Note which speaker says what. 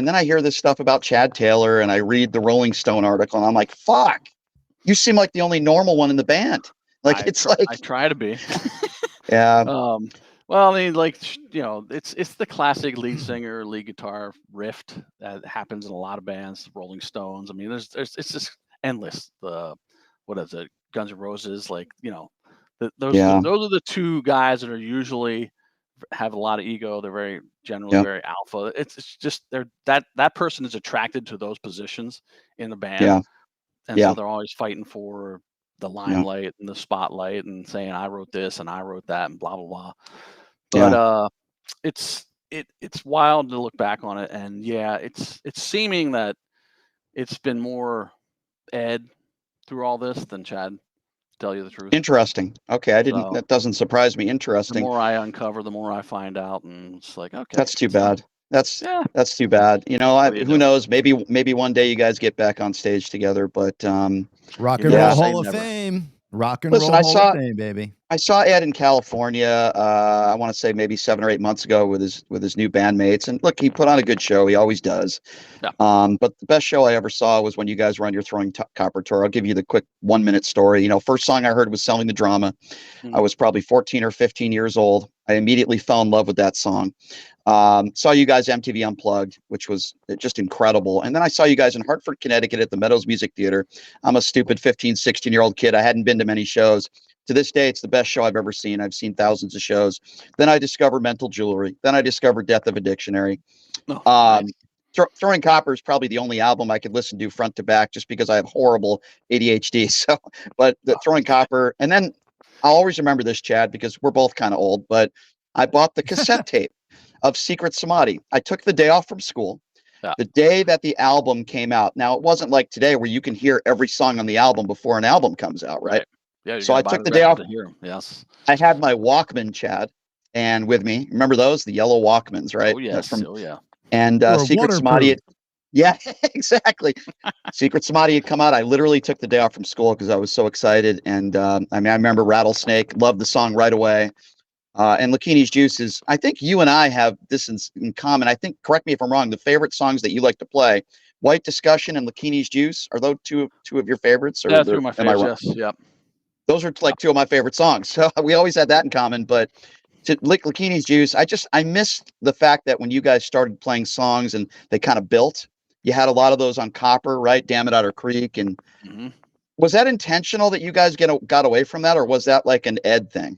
Speaker 1: And then I hear this stuff about Chad Taylor, and I read the Rolling Stone article, and I'm like, fuck, you seem like the only normal one in the band. Like,
Speaker 2: I try to be.
Speaker 1: yeah,
Speaker 2: Well, I mean, like, it's the classic lead singer, lead guitar riff that happens in a lot of bands. Rolling Stones. I mean, there's it's just endless. What is it? Guns N' Roses. Like, those
Speaker 1: yeah,
Speaker 2: those are the two guys that are usually have a lot of ego. They're generally
Speaker 1: yeah,
Speaker 2: very alpha. It's just that person is attracted to those positions in the band,
Speaker 1: yeah,
Speaker 2: and
Speaker 1: yeah,
Speaker 2: so they're always fighting for the
Speaker 1: yeah,
Speaker 2: limelight and the spotlight and saying I wrote this and I wrote that and blah blah blah. But
Speaker 1: yeah.
Speaker 2: it's wild to look back on it, and yeah, it's seeming that it's been more Ed through all this than Chad. To tell you the truth,
Speaker 1: Interesting. Okay, I didn't.
Speaker 2: so
Speaker 1: That doesn't surprise me.
Speaker 2: the
Speaker 1: Interesting.
Speaker 2: more I uncover, the more I find out, and it's like okay,
Speaker 1: That's too
Speaker 2: so
Speaker 1: bad. That's
Speaker 2: yeah,
Speaker 1: that's too bad.
Speaker 2: what do you
Speaker 1: Who
Speaker 2: do?
Speaker 1: knows? Maybe one day you guys get back on stage together. But
Speaker 3: Rock
Speaker 2: You
Speaker 3: and
Speaker 2: never
Speaker 3: roll
Speaker 1: yeah.
Speaker 2: say
Speaker 3: Hall of
Speaker 2: never.
Speaker 3: Fame. Rock and
Speaker 1: Listen,
Speaker 3: roll Hall of Fame, baby.
Speaker 1: I saw Ed in California. I want to say maybe 7 or 8 months ago with his new bandmates. And look, he put on a good show. He always does.
Speaker 2: Yeah.
Speaker 1: But the best show I ever saw was when you guys were on your Throwing Copper tour. I'll give you the quick 1 minute story. First song I heard was Selling the Drama. I was probably 14 or 15 years old. I immediately fell in love with that song. Saw you guys MTV Unplugged, which was just incredible. And then I saw you guys in Hartford, Connecticut at the Meadows Music Theater. I'm a stupid 15, 16-year-old kid. I hadn't been to many shows. To this day, it's the best show I've ever seen. I've seen thousands of shows. Then I discovered Mental Jewelry. Then I discovered Death of a Dictionary.
Speaker 2: No,
Speaker 1: Um,
Speaker 2: nice.
Speaker 1: Throwing Copper is probably the only album I could listen to front to back just because I have horrible ADHD. So, but the Throwing Copper, and then I'll always remember this, Chad, because we're both kind of old, but I bought the cassette tape of Secret Samadhi. I took the day off from school.
Speaker 2: Yeah.
Speaker 1: The day that the album came out. Now, it wasn't like today where you can hear every song on the album before an album comes out, right?
Speaker 2: Yeah, you
Speaker 1: So
Speaker 2: got
Speaker 1: I
Speaker 2: to buy
Speaker 1: took
Speaker 2: the
Speaker 1: the day
Speaker 2: record
Speaker 1: off.
Speaker 2: to hear them. Yes.
Speaker 1: I had my Walkman, Chad, and with me, remember those, the yellow Walkmans, right?
Speaker 2: Oh yes.
Speaker 1: From
Speaker 2: Oh yeah.
Speaker 1: and
Speaker 3: Or
Speaker 1: Secret
Speaker 3: waterproof.
Speaker 1: Samadhi. Yeah, exactly. Secret Samadhi had come out. I literally took the day off from school because I was so excited. And I remember Rattlesnake, loved the song right away. And Lakini's Juice is, I think you and I have this in common. I think, correct me if I'm wrong, the favorite songs that you like to play, White Discussion and Lakini's Juice, are those two of your favorites? Or
Speaker 2: Yeah, through my
Speaker 1: am I
Speaker 2: favorites.
Speaker 1: wrong?
Speaker 2: Yes. Yep.
Speaker 1: Those are like two of my favorite songs. So we always had that in common. But to Lakini's Juice, I missed the fact that when you guys started playing songs and they kind of built, you had a lot of those on Copper, right? Damn It Otter Creek. And was that intentional that you guys got away from that, or was that like an Ed thing?